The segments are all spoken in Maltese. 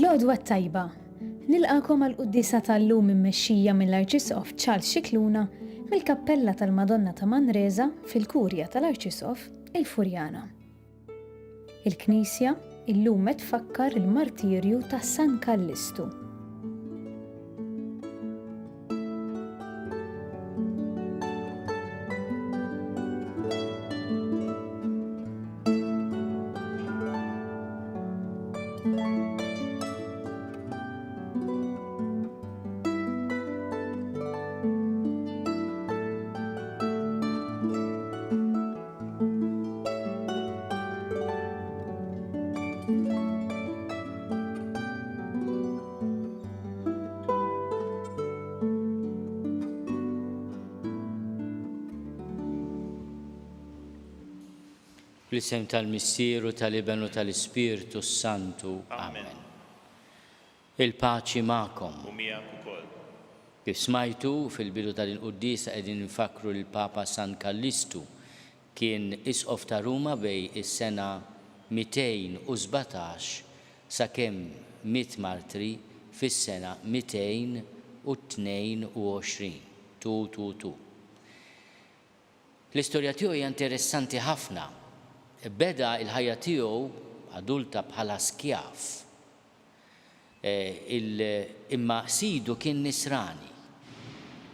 L-għodwa tajba, nilqakom għal-quddisa tal-lum immexxija mill-Arċisqof Charles Scicluna mill-Kappella tal-Madonna ta' Manresa fil-Kurja tal-Arċisqof il-Furjana. Il-Knisja illum qed tfakkar il-martirju ta' San Kallistu. Fl-isem tal-Missieru tal-Iben u tal-Ispiritu Santu. Amen. Il-paċi ma'kom. Kif smajtu fil-bidu tal-Quddisa qegħdin nfakru l-Papa San Kallistu kien isqof ta' Ruma bej is-sena 217 sakemm miet martri fis-sena 222. L-istorja tiegħu hija interessanti ħafna. Beda il-ħajja tiegħu adulta bħala skjaf. Imma sidu kien nisrani.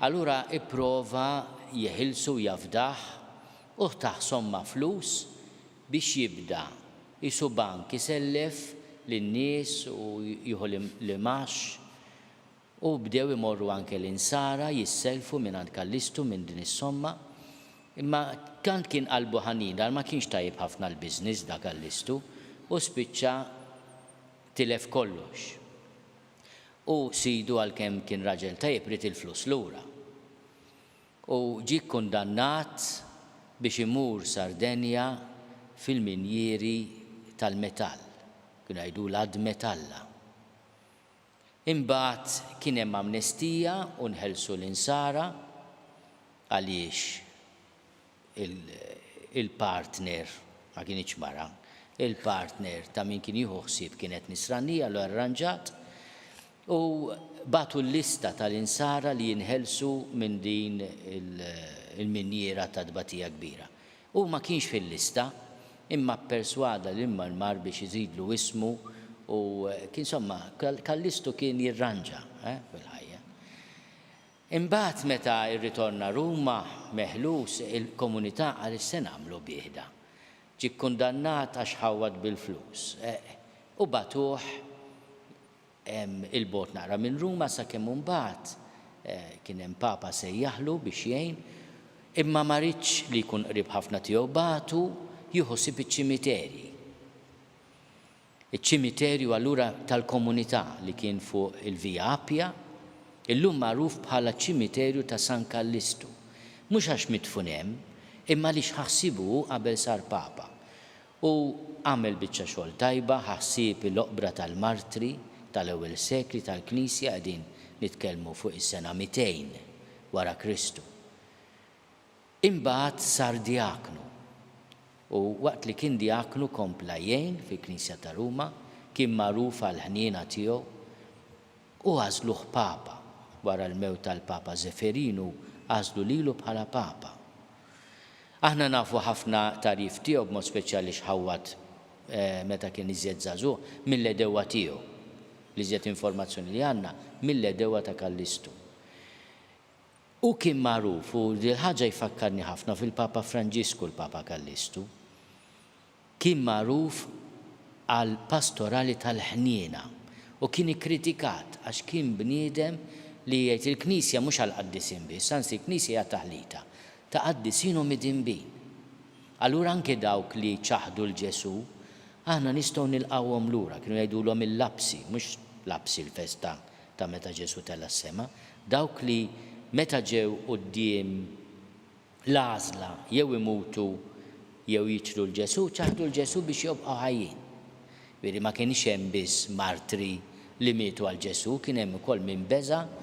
Allura ipprova jeħilsu jafdaħ u taħsomma flus biex jibda isu bank isellef lin-nies u jieħu l-imax u bdew imorru anke l-insara jisselfu minn Kallistu minn din is-somma. Imma kant kien qalbu ħanin, ma kienx tajjeb ħafna l-biznis da Kallistu u spiċċa tilef kollox. U sidu għalkemm kien raġel tajjeb rid il-flus lura. U ġie kundannat biex imur Sardenja fil-minjieri tal-metall. Kienu jgħidu l-ad metalla. Imbagħad kien hemm amnestija u nħelsu l-insara għaliex il-partner, ma kienx mara, il-partner ta' min kien jieħu ħsieb kienet nisranija l arranġat u batu l-lista tal-insara li jinħelsu minn din il-minjera ta' dbatija kbira. U ma kienx fil-lista, imma perswada l-mar biex iżidlu ismu u kien somma Kallistu kien jirranġa fil-ħajja. Imbagħad meta rritorna Ruma meħlus il-komunità għal se nagħmlu bieħda. Ġie kkundannat għax ħawad bil-flus. U batuh il-bot naqra minn Ruma sakemm imbagħad kien hemm papa sejjaħlu biex jgħin, imma ma ridx li jkun qrib ħafna tiegħu batu jieħu sib iċ-ċimiterji. Iċ-ċimiterju allura tal-komunità li kien fuq il-Via Appja illum magħruf bħala ċimiterju ta' San Kallistu. Mhux għax midfun hemm, imma li ħassibu qabel sar papa. U għamel biċċa xogħol tajba, ħassib l-oqbra tal-martri tal-ewwel sekli tal-Knisja qegħdin nitkellmu fuq is-sena 200 wara Kristu. Imbagħad sar diaknu. U waqt li kien diaknu kompla jgħin fil-Knisja ta' Ruma, kien magħruf għal ħniena tiegħu u għażluh papa. Wara l-mewt tal-Papa Zeferinu għażlu lilu bħala papa. Aħna nafu ħafna tarif tiegħu b'mod speċjali x'ħawwad meta kien iżjed żagħżugħ mill-edewa tiegħu. L-iżjed informazzjoni li għandna mill-edewa ta' Kallistu. U kien magħruf u dil ħaġa jfakkarni ħafna fil-Papa Franġisku l-Papa Kallistu. Kien magħruf għal pastorali tal-ħniena u kien ikkritikat għax kien bniedem li jgħid il-Knisja mhux għal qaddisin biss, anzi l-Knisja hija taħlita ta' qaddisin u midinbin. Allura anke dawk li ċaħdu l-Ġesu, aħna nistgħu nilqawhom lura, kienu jgħidulhom il-lapsi, mhux lapsi l-festa ta' meta Ġesu tella s-sema, dawk li meta ġew quddiem l-għażla jew imutu jew jiċru l-Ġesu, ċaħdu l-Ġesu biex jibqgħu ħajjin. Veri ma kienx hemm biss martri li mietu għal Ġesu, kien hemm ukoll min beża'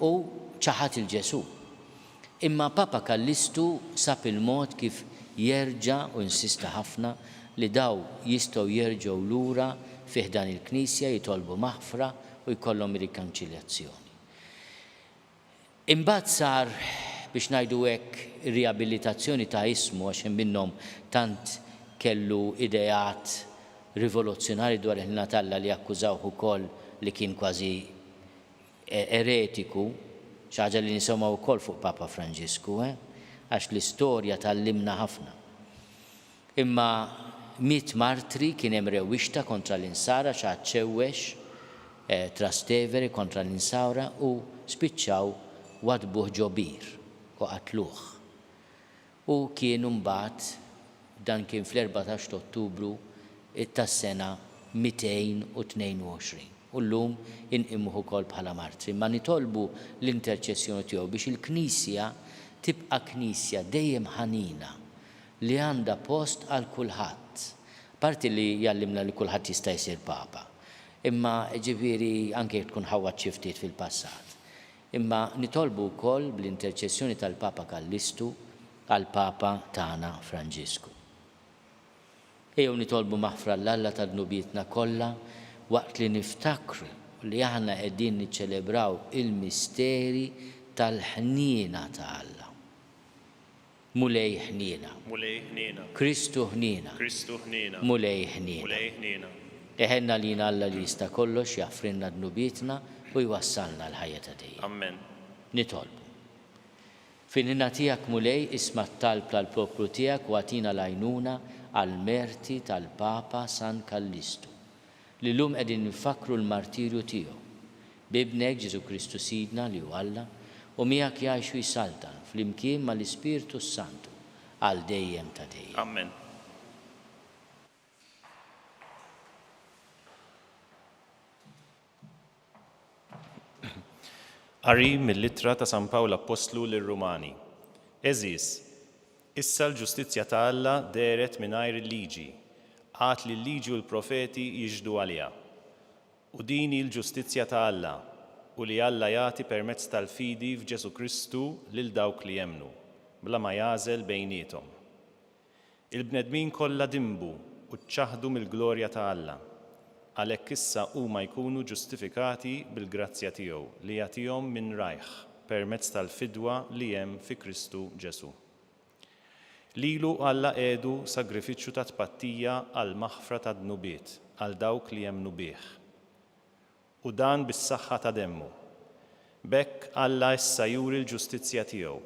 u ċaħat il-Ġesu. Imma Papa Kallistu sab il-mod kif jerġa' u insista ħafna li daw jistgħu jerġgħu lura fih dan il-Knisja jitolbu maħfra u jkollhom rikanċiljazzjoni. Imbagħad sar biex ngħidu hekk riabilitazzjoni ta' ismu għax hemm minnhom tant kellu ideat rivoluzzjonari dwar il-ħina tal-Alla li akkużawh ukoll li kien kważi eretiku, xi ħaġa li nisimgħu wkoll fuq Papa Franġisku, għax l-istorja tallimna ħafna. Imma 100 martri kien hemm rewwixta kontra l-insara xi ħadd xewwex Trastevere kontra l-insara u spiċċaw wadbuh ġobir u qatluh. U kienu mbagħad dan kien fl-14 Ottubru tas-sena 222. U llum inqimuh ukoll bħala martri. Ma nitolbu l-interċessjoni tiegħu biex il-Knisja tibqa' Knisja dejjem ħanina li għandha post għal kulħadd. Parti li jallimna li kulħadd jista' jsir Papa. Imma ġifieri anke tkun ħawwat xi ftit fil-passat. Imma nitolbu wkoll bl-interċessjoni tal-Papa Kallistu għall-Papa tagħna Franġisku. Ejjew nitolbu maħfra l-Alla tad-nubietna kollha waqt li niftakru li aħna qegħdin niċċelebraw il-misteri tal-ħniena ta' Alla. Mulej ħniena. Mulej ħniena. Kristu ħniena. Kristu ħniena. Mulej ħniena. Mulej ħniena. Eħenna lina Alla li jista' kollox jaffrinna d-nubietna u jwassalna l-ħajja ta' dejjem. Amen. Nitolbu. Fin-ħina tiegħek mulej isma' t-talb tal-poplu tiegħek u għatina l-għajnuna għall-merti tal-Papa San Kallistu li llum qegħdin nfakru l-martirju tiegħu b'ibnek Ġesu Kristu Sidna li hu Alla u miegħek jgħixu jsaltan flimkien mal-Ispiritu Santu għal dejjem ta' dejjem. Amen. Qari mill-Littra ta' San Pawl Apostlu lir-Rumani. Eżis, issa l-ġustizzja ta' Alla deret mingħajr il-liġi, għad li l-liġi u l-profeti jiġdu għaliha. U dini l-ġustizzja ta' Alla, u li Alla jagħti permezz tal-fidi f'Ġesu Kristu lil dawk li jemnu, bla ma jażel bejniethom. Il-bnedmin kollha dimbu u ċċaħdu mill-glorja ta' Alla, għalhekk issa huma jkunu ġustifikati bil-grazzja tiegħu li jagħtihom minn rajħ permezz tal-fidwa li hemm fi Kristu Ġesu. Lilu Alla qiegħdu sagrifiċċju ta' tpattija għal maħfra ta' dnubiet għal dawk li jemmnu bih. U dan bis-saħħa ta' demmu. Bekk Alla issa juri l-ġustizzja tiegħu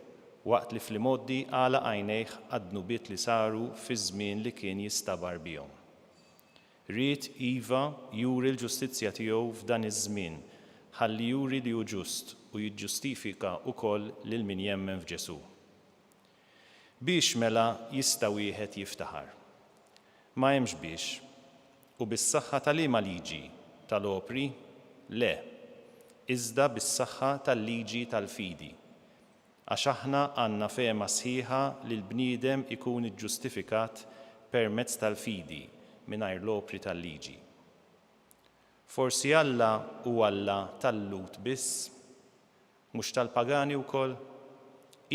waqt li fl-imoddi għala għajnejh għad-dnubiet li saru fi żmien li kien jistabar bihom. Ried iva juri l-ġustizzja tiegħu f'dan iż-żmien ħalli juri li hu ġust u jiġġustifika wkoll lil min jemmen f'Ġesu. Biex mela jista' wieħed jiftaħar. Ma hemmx biex. U bis-saħħa tal-liema liġi tal-opri? Le. Iżda bis-saħħa tal-liġi tal-fidi. Għax aħna għandna fehma sħiħa li l-bniedem ikun iġġustifikat permezz tal-fidi mingħajr l-opri tal-liġi. Forsi Alla hu Alla tal-Lut biss, mhux tal-pagani wkoll?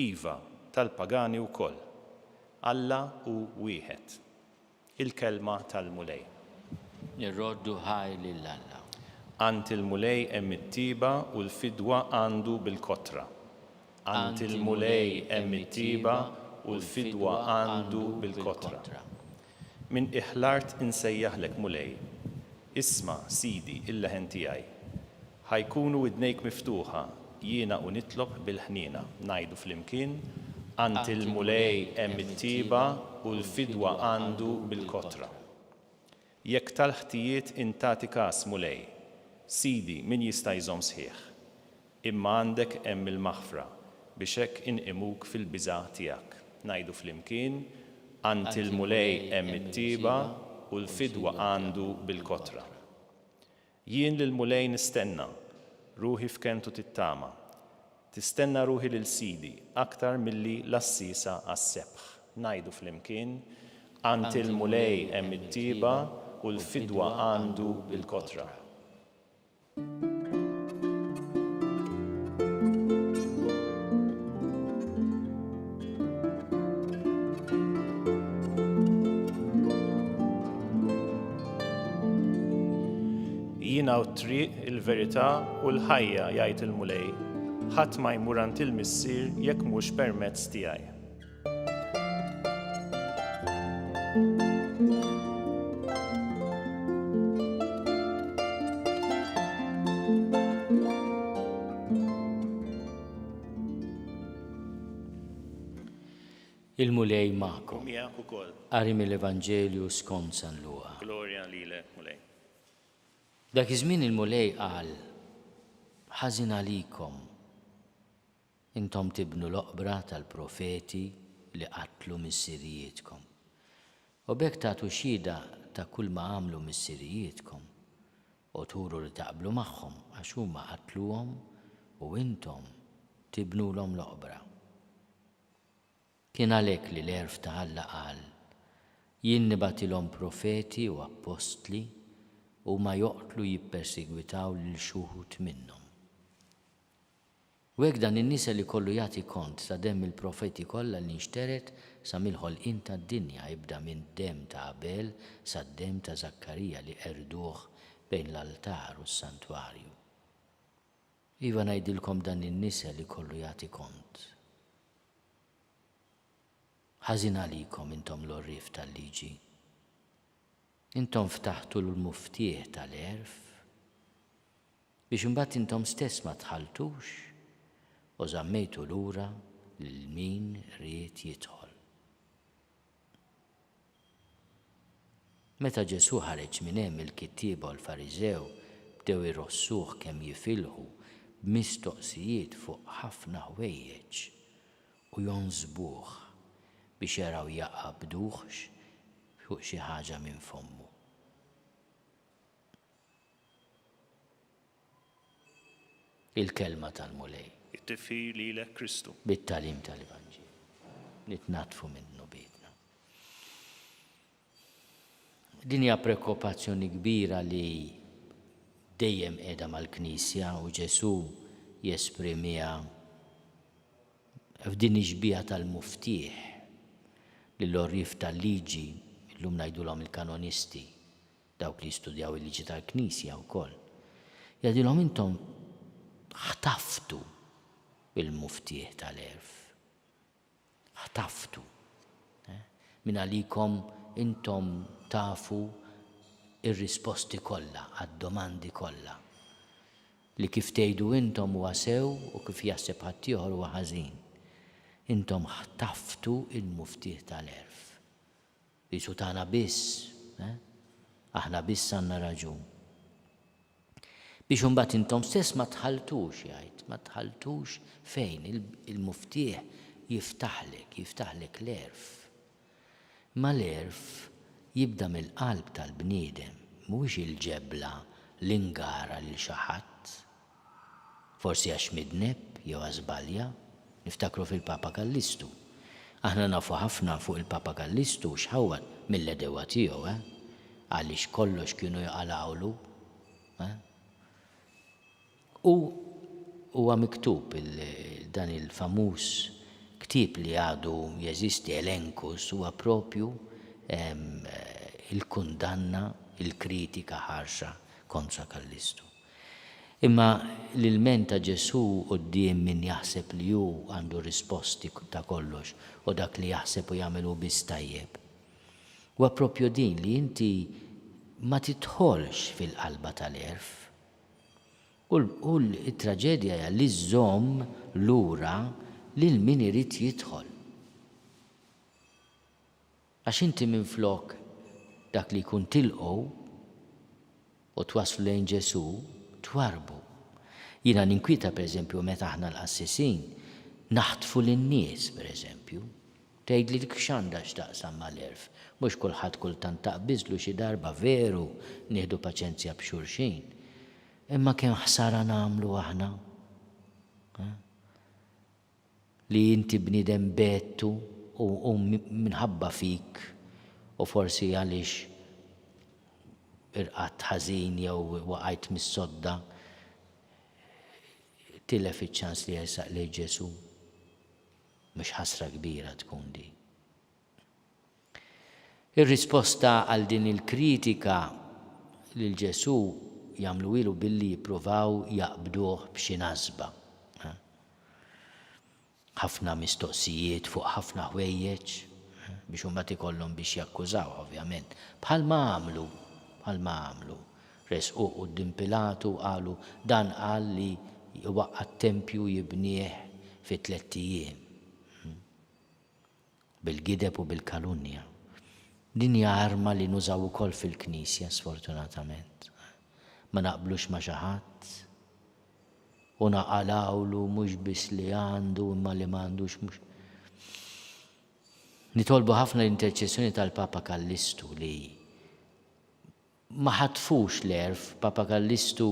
Iva, tal-pagani wkoll. Alla hu wieħed. Il-kelma tal-mulej. Nirroddu ħaj lill-Alla. Ant il-mulej hemm it-tiba u l-fidwa għandu bil-kotra. Ant il-mulej hemm it-tiba u l-fidwa għandu bil-kotra. Min iħlart insejjaħlek mulej. Isma, Sidi, il-leħen tiegħi. Ħajkunu widnejk miftuħa, jiena u nitlob bil-ħniena, ngħidu flimkien, ant il-mulej hemm it-tiba u l-fidwa għandu bil-kotra. Jekk tal-ħtijiet intati każ mulej, Sidi min jista' jżomm sħiħ. Imma għandek hemm il-maħfra biex hekk inqimuk fil-biża' tiegħek. Ngħidu flimkien, ant il-mulej hemm it-tiba u l-fidwa għandu bil-kotra. Jien lill-mulej nistenna, ruħi f'kentu tittama. Tistenna ruħi lil Sidi aktar milli l-assisa għas-sebħ. Ngħidu flimkien, ant il-mulej hemm it-tiba u l-fidwa għandu bil-kotra. Jiena u triq, il-verità u l-ħajja jgħid il-mulej. Ħadd ma jmur għand il-missier jekk mhux permezz tiegħi. Il-mulej ma'kom. Miegħek ukoll. Qari mill-Evanġelju skont San Luqa. Glorja lilek, mulej. Dak iż-żmien il-mulej qal: ħażin għalikom, intom tibnu l-oqbra tal-profeti li qatlu missirijietkom. U bekk tagħtu xhieda ta' kull ma għamlu missirijietkom u turu li taqblu magħhom għax huma qatluhom u intom tibnulhom l-oqbra. Kien għalhekk li l-erf ta' Alla qal: jien nibatilhom profeti u apostli u ma joqtlu jippersegwitaw lil xuħut minnhom. U hekk dan in-nies li kollu jagħti kont ta' demm il-profeti kollha li nxteret sa mill-ħolqien tad-dinja jibda minn demm ta' Abel sa demm ta' Zakkarija li erduh bejn l-altar u s-santwarju. Iva ngħidilkom dan in-nies li kollu jagħti kont. Ħażin għalikom intom l-orrif tal-liġi. Intom ftaħtu l-muftieħ tal-erf biex imbagħad intom stess ma tħalltux u żammejtu lura lil min ried jidħol. Meta Ġesu ħareġ minn hemm il-kittieba u l-Fariżew bdew irossuh kemm jifilħu b'mistoqsijiet fuq ħafna ħwejjeġ u jonżbuh biex jaraw jaqabduhx fuq xi ħaġa minn fommu. Il-kelma tal-mulej. It-tifir lilek Kristu. Bit-talim tal-Evanġel. Nitnatfu minnu biedna. Din hija preokkupazzjoni kbira li dejjem qiegħda mal-Knisja u Ġesu jesprimiha f'din iġbija tal-muftieħ li l-orrif tal-liġi illum ngħidulhom il-kanonisti dawk li jistudjaw il-liġi tal-Knisja wkoll. Jgħidilhom intom ħtaftu il-muftieħ tal-erf. Ħtaftu. Min għalikom intom tafu ir-risposti kollha għad-domandi kollha. Li kif tgħidu intom huwa sew u kif jaħseb ħadd ieħor huwa ħażin. Intom ħtaftu il-muftieħ tal-erf. Isu tagħna biss, aħna biss għandna raġun. Biex imbagħad intom stess ma tħalltux jgħid, ma tħalltux fejn il-muftieħ jiftaħlek l-erf. Ma l-erf jibda mill-qalb tal-bniedem, mhuwiex il-ġebla l-ingara lil xi ħadd. Forsi għax midneb jew żbalja, niftakru fil-Papa Kallistu. Aħna nafu ħafna fuq il-Papa Kallistu x'ħawad mill-edewa tiegħu, għaliex kollox kienu jqalawlu. U huwa miktub dan il-famuż ktieb li għadu jeżisti Elenkus huwa propju il-kundanna, il-kritika ħarxa kontra Kallistu. Imma l-ilment ta' Ġesu quddiem min jaħseb li hu għandu risposti ta' kollox u dak li jaħseb u jagħmelu biss tajjeb. Huwa propju din li inti ma tidħolx fil-qalba tal-erf. U l-traġedja hija li żżomm lura lil min irid jidħol. Għax inti minflok dak li jkun tilqgħu u twaslu lejn Ġesu twarbu. Jiena ninkwita pereżempju meta aħna l-qassisin naħtfu lin-nies pereżempju. Tgħidli dik x'għandha x'taqsam mal-erf. Mhux kulħadd kultant taqbiżlu xi darba veru nieħdu paċenzja b'xulxin. Imma kemm ħsara nagħmlu aħna. Li inti bniedem bettu u minħabba fik u forsi għaliex irqat ħażin jew waqajt mis-sodda tilef iċ-ċans li jersaq lejn Ġesu. Mhux ħasra kbira tkun di. Ir-risposta għal din il-kritika lil Ġesu jagħmlu ilu billi jippruvaw jaqbduh b'xi nasba. Ħafna mistoqsijiet fuq ħafna ħwejjeġ biex imbagħad ikollhom biex jakkużaw ovvjament. Bħalma għamlu. Resqu quddiem Pilatu qalu dan qal li waqqa t-tempju jibnieh fi 3 ijiem. Bil-gideb u bil-kalunja. Din hija arma li nużaw ukoll fil-Knisja sfortunatament. Ma naqblux ma' xi ħadd u naqalawlu mhux biss li għandu imma li m'għandux mhux. Nitolbu ħafna l-interċessjoni tal-Papa Kallistu li ma ħatfux l-erf. Papa Kallistu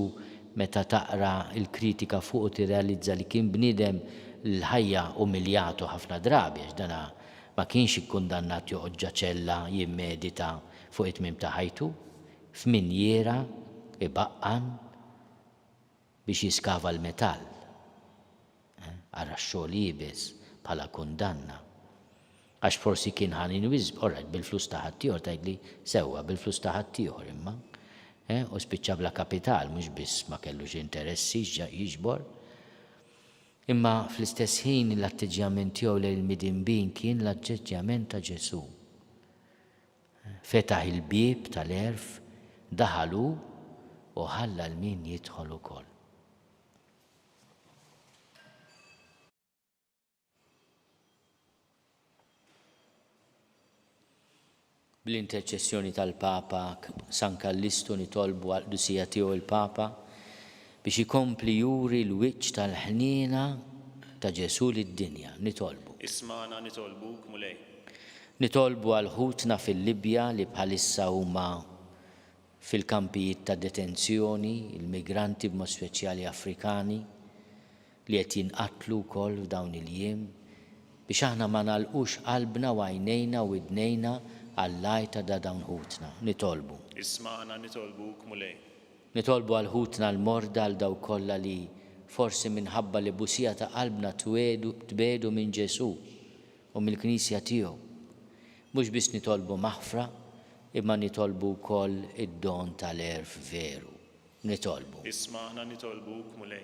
meta taqra il-kritika fuq u tirrealizza li kien bniedem l-ħajja umiljatu ħafna drabi għax dana ma kienx ikkundannat joqgħod ġaċella jimmedita fuq it-tmiem ta' ħajtu, f'minjera ibaqqan biex jiskava l-metall. Ara x-xogħol jibes bħala kundanna. Għax forsi kien ħanin wizb, bil-flus ta' ħaddieħor tgħidli sewwa bil-flus ta' ħaddieħor imma. U spiċċa bla kapital mhux biss ma kellux interessi jiġbor. Imma fl-istess ħin l-atteġġjament tiegħu lejn il-midinbin kien l-atteġġjament ta' Ġesu. Fetaħ il-bieb tal-erf, daħalu u ħalla l-min jidħol ukoll. Bl-interċessjoni tal-Papa San Kallistu nitolbu għal-qdusija tiegħu il-Papa biex ikompli juri l-wiċċ tal-ħniena ta' Ġesu lid-dinja. Nitolbu. Ismana nitolbuk mulej. Nitolbu għal ħutna fil-Libja li bħalissa huma fil-kampijiet ta' detenzjoni, il-migranti b'mod speċjali Afrikani li qed jinqatlu wkoll f'dawn il-jiem biex aħna ma nagħlqux qalbna u għajnejna u widnejna għall-lajta da dawn ħutna. Nitolbu. Ismana nitolbuk mulej. Nitolbu għal ħutna l-morda għal daw kollha li forsi minħabba li busija ta' qalbna tbedu minn Ġesu u mill-Knisja tiegħu. Mhux biss nitolbu maħfra, imma nitolbu wkoll id-don tal-erf veru. Nitolbu. Ismana nitolbuk mulej.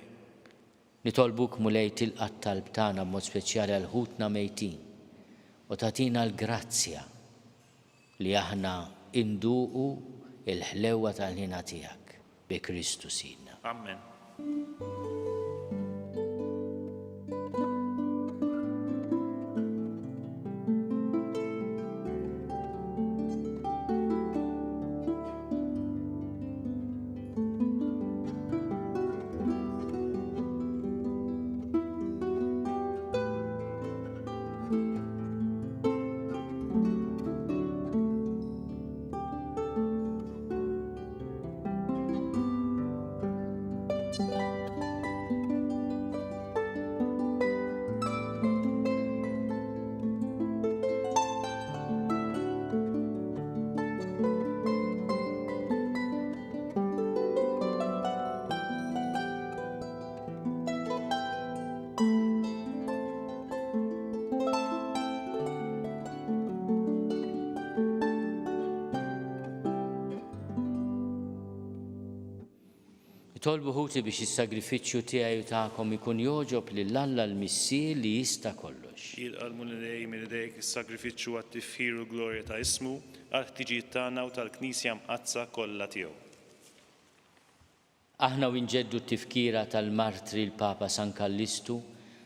Nitolbuk mulej tilqa' talb tagħna b'mod speċjali għal ħutna mejtin u tagħtina l-grazzja li aħna induqu il-ħlewwa tal-ħina tiegħek bi Kristu Sidna. Amen. Nitolbu ħuti biex is-sagrifiċċju tiegħi u tagħkom ikun joġob lill-Alla l-Missier li jista' kollox. Jilqalmu lilej minn idejk is-sagrifiċċju għat-tifħir u glorja ta' ismu għal-ħtiġijiet tagħna u tal-Knisja mqazza kollha tiegħu. Aħna u nġeddu t-tifkira tal-martri l-Papa San Kallistu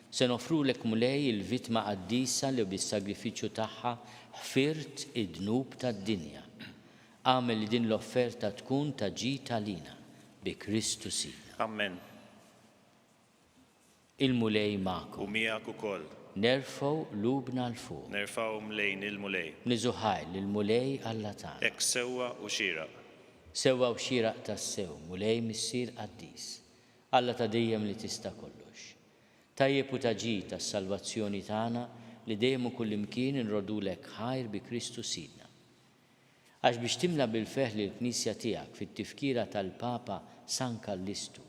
se nofrulek mulej il-vittma qaddisa li bis-sagrifiċċju tagħha ħfirt id-dnub tad-dinja. Għamel li din l-offerta tkun ta' ġid għalina bi Kristu Sidna. Amen. Il-mulej magħkom. U miegħek ukoll. Nerfgħu lubna l fuq. Nerfgħu mlejn il-mulej. Niżuħaj lill-mulej Alla tagħna. Hekk sewwa u xieraq. Sewwa u xieraq tas-sew, mulej missier qaddis. Alla ta' dejjem li tista' kollox. Tajjeb u ta' ġid tas-salvazzjoni tagħna li dejjem u kullimkien inrodulek ħajr bi Kristu Sidna. Għax biex timla bil-feħ li l-Knisja tiegħek fit-tifkira tal-Papa San Kallistu,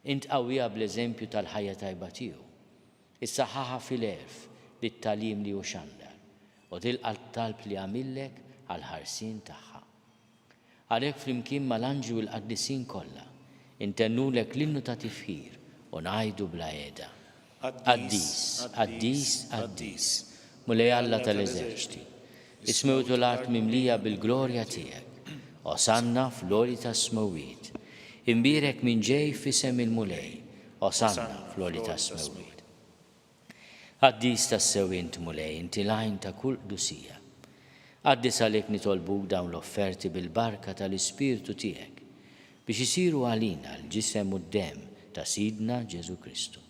int qawwiha bl-eżempju tal-ħajja tajba tiegħu. Issaħħaħa fil-erf bit-tagħlim li hu xandar u tilqa' t-talb li għamillek għall-ħarsien tagħha. Għalhekk flimkien mal-anġlu l-qaddisin kollha intennulek l-innu ta' tifħir u ngħidu bla qiegħda. Qaddis, qaddis, qaddis, mulej Alla tal-eżerċiti, ismewtu l-art mimlija bil-glorja tiegħek, osanna fl-għoli tas-smawiet, imbirek minn ġej f'isem il-mulej, osanna fl-għoli tas-smawiet. Qaddis tas-sewint mulej, inti lajn ta' kull qdusija. Qaddis għalhekk nitolbuk dawn l-offerti bil-barka tal-Ispirtu tiegħek biex isiru għalina l-ġisem u d-dem ta' Sidna Ġesu Kristu.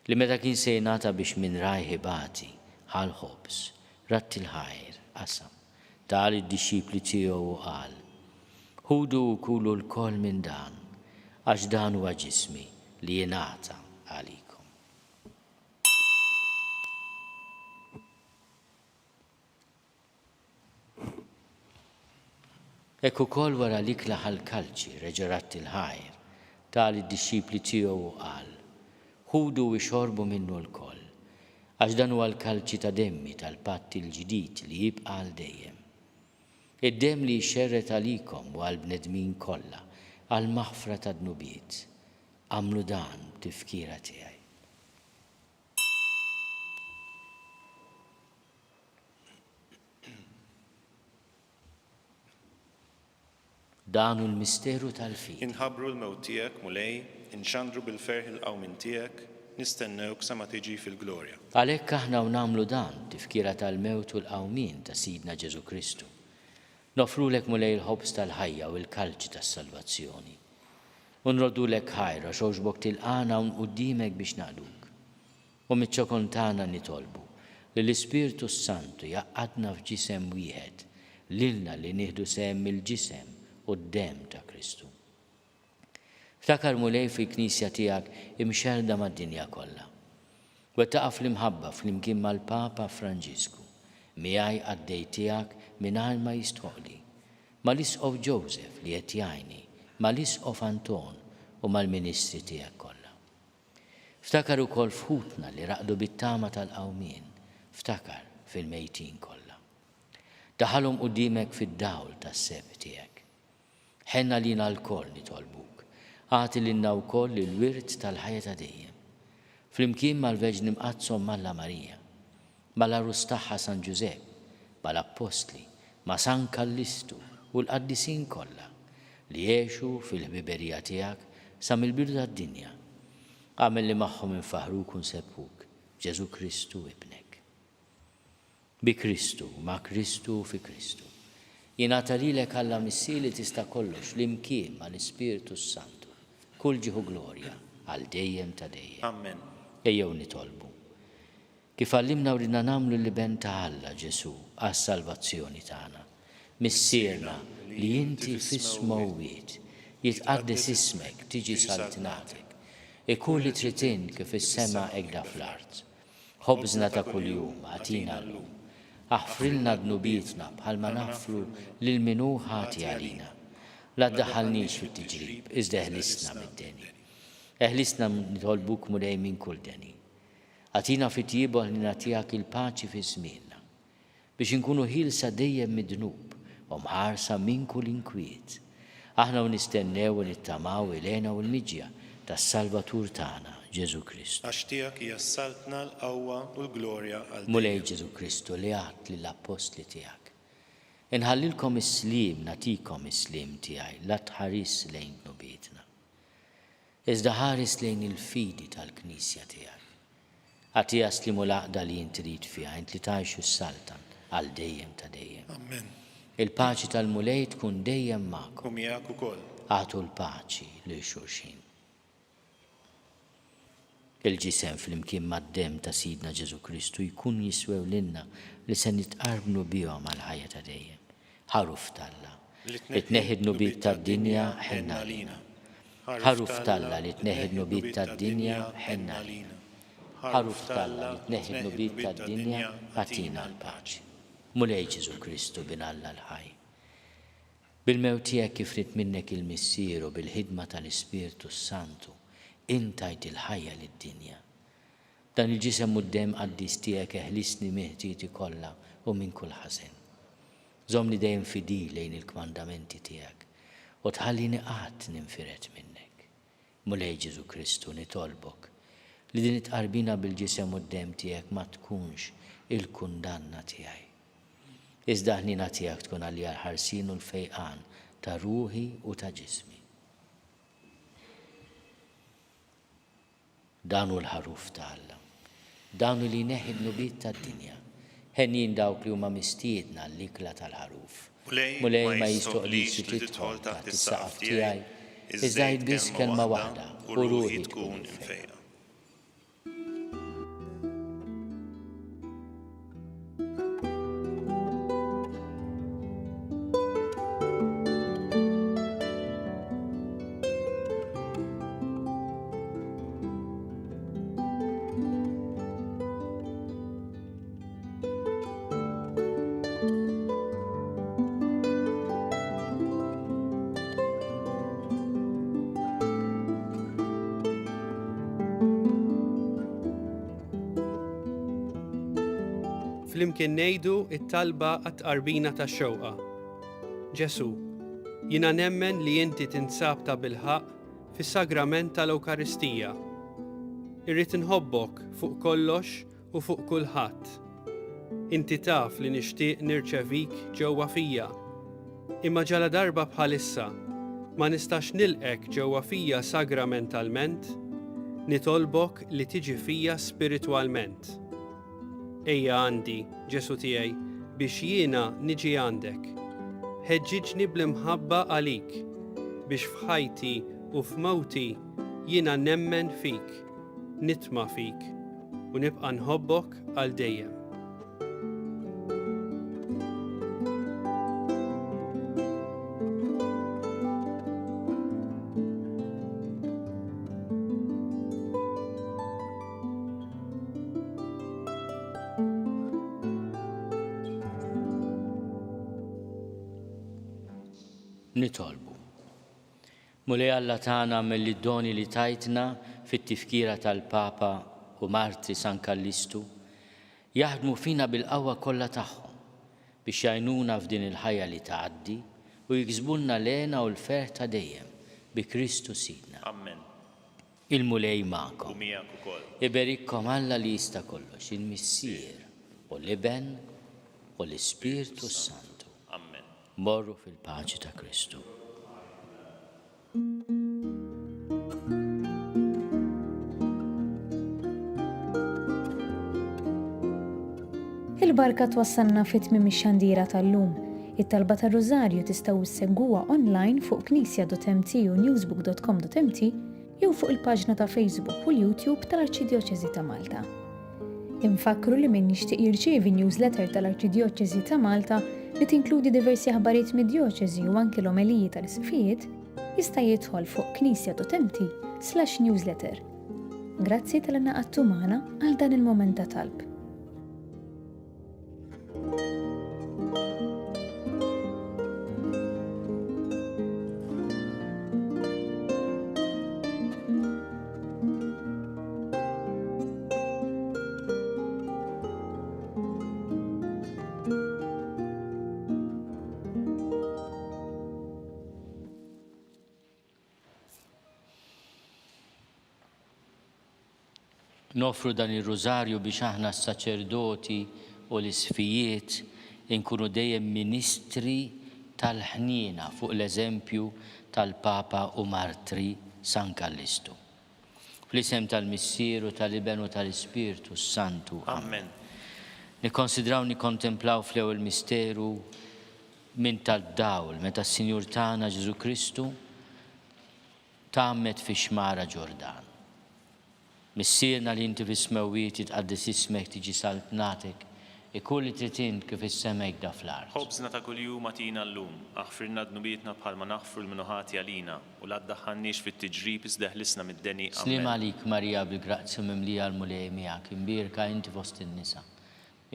Li meta kien se jingħata biex minn rajħi bati ħal ħobs, ratti l-ħajr, qasam, tal id-dixxipli tiegħu u qal: ħudu u kulu l-koll minn dan, għax dan huwa ġismi li jingħata għalikom. Ekku kol wara l-ikla ħal-kalċi reġerat il-ħajr, tal id-dixxipli tiegħu u qal: ħudu u xorbu minnu l-koll, għax dan huwa l-kalċi ta' demmi tal-patt il-ġdid li jibqa' għal dejjem. Id-dem li jxerret għalikom u għall-bnedmin kollha għall-maħfra ta' dnubiet. Għamlu dan b'tifkira tiegħi. Dan hu l-misteru tal-fid. Inħabbru l-mewt tiegħek mulej, inxandru bil-ferħ il-qawmin tiegħek, nistennewk sa ma tiġi fil-glorja. Għalhekk aħna nagħmlu dan tifkira tal-mewt u l-qawmien ta' Sidna Ġesu Kristu. Nofrulek mulej il-ħobs tal-ħajja u l-kalċi tas-salvazzjoni. U nroddulek ħajra xogħġbok tilqana un qudiemek biex naqduk. U miċ-ċokon tagħna nitolbu li l-Ispirtu Santu jaqqadna f'ġisem wieħed lilna li nieħdu sehem mill-ġisem u d-dem ta' Kristu. Ftakar mulej fil-Knisja tiegħek imxerda mad-dinja kollha. Wettaqa' fl-imħabba flimkien mal-Papa Franġisku, miegħi għaddej tiegħek mingħajr ma jistħoqli, mal-Isqof Joseph li qed jgħinni, mal-Isqof Anton u mal-Ministri tiegħek kollha. Ftakar ukoll fħutna li raqdu bit-tama tal-qawmien, ftakar fil-mejtin kollha. Daħalhom qudiemek fid-dawl tas-seb tiegħek. Ħenna lina l-koll nitolbuk, għati lilna wkoll il-wirt tal-ħajja ta' dejjem. Flimkien mal-Verġni Mqazzom Malla Marija, mal-Arus tagħha San Ġusepp, mal-Apostli, ma' San Kallistu u l-qaddisin kollha li jgħixu fil-ħbiberija tiegħek sa mill-bidu tad-dinja. Għamel li magħhom infaħruk u nsebbħuk Ġesu Kristu ibnek. Bi Kristu, ma' Kristu fi Kristu. Jingħata lilek Alla missieri tista' kollox flimkien mal-Ispirtu Santu, kull ġieħu glorja għal dejjem ta' dejjem. Amen. Ejjew nitolbu. Kif għallimna wridna nagħmlu l-ben ta' Alla Ġesu għas-salvazzjoni tagħna. Missierna li inti fis-smawiet jitqaddes ismek tiġi saltinatek. Ikun li tritin kif is-sema hekk fl-art. Ħobżna ta' kuljum għatina llum. Aħfrilna dnubietna bħalma naħfru lil min hu ħati għalina. La ddaħħalniex fit-tiġrib, iżda eħlisna mid-deni. Eħlisna nitolbuk mulej minn kull deni. Għatina fit-tiebu ħlina tiegħek il-paċi fi żmienna biex inkunu ħilsa dejjem mid-dnub u mħarsa minn kull inkwiet. Aħna nistennew u nittamaw ilena u l-miġja tas-Salvatur tagħna Ġesu Kristu. Għax tiegħek hija s-saltna l-qawwa u l-glorja għal mulej Ġesu Kristu li għadt lill-apostli tiegħek. Inħallilkom is-slim natikom is-slim tiegħi la tħares lejn dnubietna. Iżda ħares lejn il-fidi tal-Knisja tiegħek. Għatija slimu l-aqda li inti trid fiha int li tgħixu s-saltan għal dejjem ta' dejjem. Amen. Il-paċi tal-mulej tkun dejjem magħkom. U miegħek ukoll. Għatu l-paċi lil xulxin. Il-ġisem fl-imkien mad-dem ta' Sidna Ġesu Kristu jkun jiswew lilna li se nitqarbnu bihom għal ħajja ta' dejjem. Ħaruf talla li tneħħi dnubiet tad-dinja ħenna lina. Ħaruf talla li tneħħi dnubiet tad-dinja ħenna lina. Ħaruf talla li tneħħi dnubiet tad-dinja għatina l-paċi. Mulej Ġesu Kristu bin Alla l-ħaj. Bil-mewt tiegħek kif rid minnek il-missieru bil-ħidma tal-Ispirtu Santu intajt il-ħajja lid-dinja. Dan il-ġisem u d-dem qaddis tiegħek eħlisni meħtieti kollha u minn kull ħażen. Żommni dejjem fidi lejn il-kmandamenti tiegħek u tħallini qatt ninfiret minnek. Mulej Ġesu Kristu nitolbok li din it-qarbina bil-ġisem u d-dem tiegħek ma tkunx il-kundanna tiegħi. Iżda ħnina tiegħek tkun għalija l-ħarsin u l-fejqan ta' ruħi u ta' ġismi. Dan hu l-ħaruf ta' Alla. Dan li neħi l-nubiet tad-dinja. Ħenjin dawk li huma mistiedna l-ikla tal-ħaruf. Mulej ma jistoqlix li tidħol taħt is-saqaf tiegħi, iżda jitbiss kelma waħda u ruħi tkun infejqa. Flimkien ngħidu it-talba għat-qarbina tax-xewqa. Ġesu, jiena nemmen li inti tinsab ta' bilħaq fis-sagrament tal-Ewkaristija. Irrid inħobbok fuq kollox u fuq kulħadd. Inti taf li nixtieq nirċevik ġewwa fija. Imma ġala darba bħalissa ma nistax nilqek ġewwa fija sagramentalment, nitolbok li tiġi fija spiritwalment. Ejja għandi, Ġesu tiegħi, biex jiena niġi għandek. Ħeġġiġni bl-imħabba għalik, biex f'ħajti u f'mawti jiena nemmen fik, nitma' fik, u nibqa' nħobbok għal dejjem. Nitolbu. Mulej Alla tagħna mill-doni li tajtna fit-tifkira tal-Papa u Martri San Kallistu jaħdmu fina bil-qawwa kollha tagħhom biex jgħinuna f'din il-ħajja li tgħaddi u jiksbulna lena u l-ferħ ta' dejjem bi Kristu Sidna. Amen. Il-mulej magħkom. U miegħek ukoll. Iberikkom Alla li jista' kollox, il-Missier u l-Iben u l-Ispirtu Santu. Morru fil-paċi ta' Kristu. Il-barka twassalna fit-tmiem ix-xandira tal-lum. It-talba tar-Rużarju tistgħu issegwuha online fuq knisja.mt u newsbook.com.mt jew fuq il-paġna ta' Facebook u l-YouTube tal-Arċidjoċeżi ta' Malta. Infakru li min jixtieq jirċievi newsletter tal-Arċidjoċeżi ta' Malta li tinkludi diversi aħbarijiet mid-djoċeżi u anke l-omeliji tal-isfijiet, jista' jidħol fuq knisja.mt/newsletter. Grazzi tal-innaqattu magħna għal dan il-mument ta' talb. Nofru dan ir-rużarju biex aħna s-saċerdoti u l-isfijiet inkunu dejjem ministri tal-ħniena fuq l-eżempju tal-Papa u Martri San Kallistu. Fl-isem tal-Missieru, tal-Iben u tal-Ispirtu Santu. Amen. Nikkonsidraw nikkontemplaw fl-ewwel misteru minn tad-dawl meta s-Sinjur tagħna Ġesu Kristu tagħammet fi xmara Ġordan. Missierna li inti fis-smewiet tqaddis ismek tiġi saltnatek, ikun li trid int kif is-semek da fl-art. Ħobżna ta' kuljum atina llum, aħfirna d-nubietna bħalma naħfru l-minuħati għalina u la ddaħħalniex fit-tiġrib iżda ħlisna mid-deni. Slim għalik Marija bil-grazzja mimlija l-mulej miegħek, imbierka inti fost in-nisa.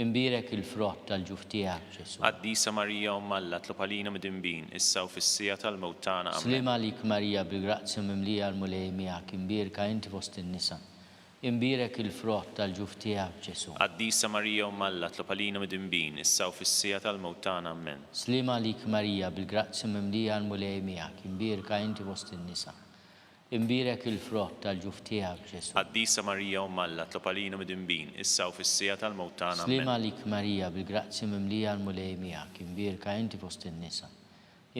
Imbierek il-frott tal-ġuf tiegħek Ġesu. Qaddisa Marija Umm Alla tlob għalina mid-inbin, issa u fis-sija tal-mewt tagħna. Slim għalik Marija bil-grazzja mimlija l-mulej miegħek, imbierka inti fost in-nisa. Imbierek il-frott tal-ġuf tiegħek Ġesu. Qaddisa Marija Umm Alla tlob għalina mid-inbin, issa u fis-sija tal-mewt tagħna. Amen. Slim għalik Marija bil-grazzja mimlija l-mulej miegħek, imbierka inti fost in-nisa. Imbirek il-frott tal-ġuf tiegħek Ġesu. Qaddisa Marija Umm Alla, tlob għalina midinbin, issa u fis-sija tal-mewt tagħna. Slim Amen. għalik Marija bil-grazzi mimlija l-mulej miegħek, imbirka inti fost in-nisa.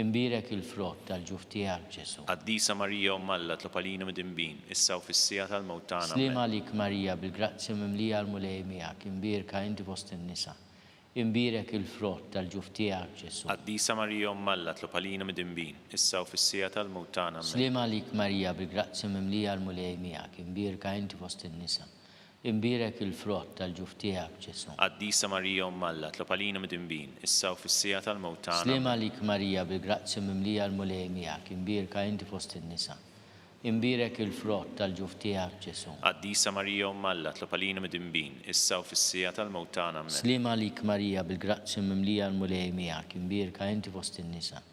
Imbirek il-frott tal-ġuf tiegħek Ġesu. Qaddisa Marija Umm Alla, tlob għalina midinbin, issa u fis-sija tal-mewt tagħna. Slim Amen. għalik Marija bil-grazzi mimlija l-mulej miegħek, imbirka inti fost in-nisa. Imbirek il-frott tal-ġuf tiegħek Ġesu. Qaddisa Marija Umm Alla, tlob għalina midinbin, issa u fis-sija tal-mewt tagħna. Amen. Slim għalik Marija bil-grazzi mimlija l-mulej miegħek, imbirka inti fost in-nisa. Imbirek il-frott tal-ġuf tiegħek Ġesu. Qaddisa Marija Umm Alla, tlob għalina midinbin, issa u fis-sija tal-mewt tagħna. Slim għalik Marija bil-grazzi mimlija l-mulej miegħek, imbirka inti fost in-nisa. Imbirek il-frott tal-ġuf tiegħek Ġesu. Qaddisa Marija Umm Alla, tlob għalina midinbin, issa u fis-sija tal-mewt tagħna. Amen. Slim għalik Marija bil-grazzi mimlija l-mulej miegħek, imbirka inti fost in-nisa.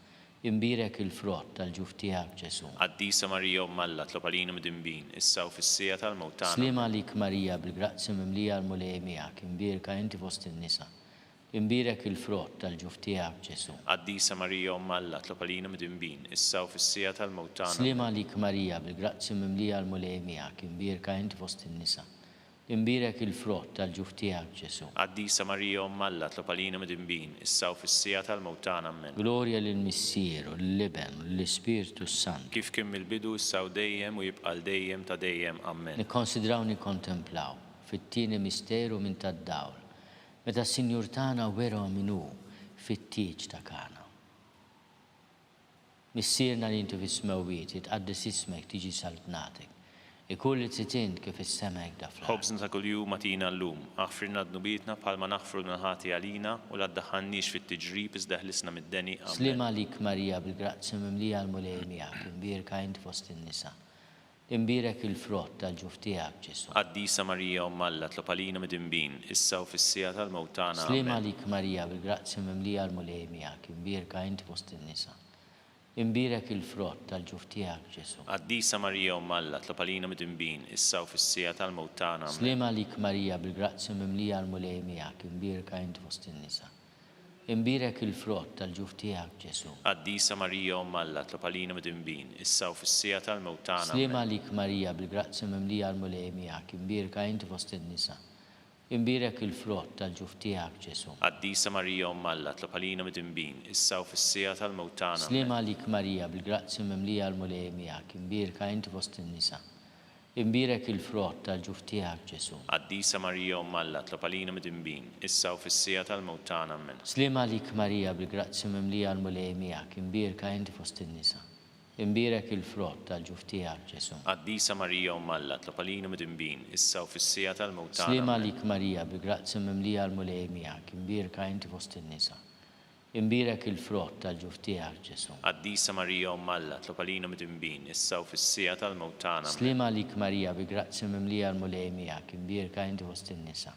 Imbirek il-frott tal-ġuf tiegħek Ġesu. Qaddisa Marija Umm Alla, tlob għalina midinbin, issa u fis-sija tal-mewt tagħna. Slim għalik Marija bil-grazzi mimlija l-mulej miegħek, imbirka inti fost in-nisa. Imbirek il-frott tal-ġuf tiegħek Ġesu. Qaddisa Marija Umm Alla, tlob għalina midinbin, issa u fis-sija tal-mewt tagħna. Slim għalik Marija bil-grazzi mimlija l-mulej miegħek, imbirka inti fost in-nisa. Imbirek il-frott tal-ġuf tiegħek Ġesu. Qaddisa Marija Umm Alla, tlob għalina midinbin, issa u fis-sija tal-mewt tagħna. Amen. Glorja lill-Missier u l-Liben u l-Ispirtu Sant. Kif kien mill-bidu issa u dejjem u jibqa' dejjem ta' dejjem. Amen. Nikkonsidraw nikkontemplaw fit-tieni misteru minn tad-dawl. Meta s-Sinjur tagħna wera minnu fit-tieġ ta' Kana. Missierna li inti fis-smawiet, itqaddis ismek tiġi saltnatek. Ikulli tritint kif is-sema jgħidha fl-ard. Ħobżna ta' kuljum atina llum, aħfirna d-nubietna bħalma naħfru l-minħati għalina u la ddaħħalniex fit-tiġrib iżda ħlisna mid-deni. Slim għalik Marija bil-grazzi mimlija l-mulej miegħek, imbirka inti fost in-nisa. Imbirek il-frott tal-ġuf tiegħek Ġesu. Qaddisa Marija Umm Alla, tlob għalina midinbin, issa u fis-sija tal-mewt tagħna. Slim Amen. għalik Marija bil-grazzi mimlija l-mulej miegħek, imbirka inti fost in-nisa. Imbirek il-frott tal-ġuf tiegħek Ġesu. Qaddisa Marija Umm Alla, tlob għalina midinbin, issa u fis-sija tal-mewt tagħna. Amen. Slim għalik Marija bil-grazzi mimlija l-mulej miegħek, imbirka inti fost in-nisa. Imbirek il-frott tal-ġuf tiegħek Ġesu. Qaddisa Marija Umm Alla, tlob għalina midinbin, issa u fis-sija tal-mewt tagħna. Slim Amen. għalik Marija bil-grazzi mimlija l-mulej miegħek, imbirka inti fost in-nisa. Imbirek il-frott tal-ġuf tiegħek Ġesu. Qaddisa Marija Umm Alla, tlob għalina midinbin, issa u fis-sija tal-mewt tagħna. Slim għalik Marija bil-grazzi mimlija l-mulej miegħek, imbirka inti fost in-nisa. Imbirek il-frott tal-ġuf tiegħek Ġesu. Qaddisa Marija Umm Alla, tlob għalina midinbin, issa u fis-sija tal-mewt tagħna. Amen. Slim għalik Marija bil-grazzi mimlija l-mulej miegħek, imbirka inti fost in-nisa. Imbirek il-frott tal-ġuf tiegħek Ġesu. Qaddisa Marija Umm Alla, tlob għalina midinbin, issa u fis-sija tal-mewt tagħna. Slim Amen. għalik Marija bil-grazzi mimlija l-mulej miegħek, imbirka inti fost in-nisa. Imbirek il-frott tal-ġuf tiegħek Ġesu. Qaddisa Marija Umm Alla, tlob għalina midinbin, issa u fis-sija tal-mewt tagħna. Amen. Slim għalik Marija bil-grazzi mimlija l-mulej miegħek, imbirka inti fost in-nisa.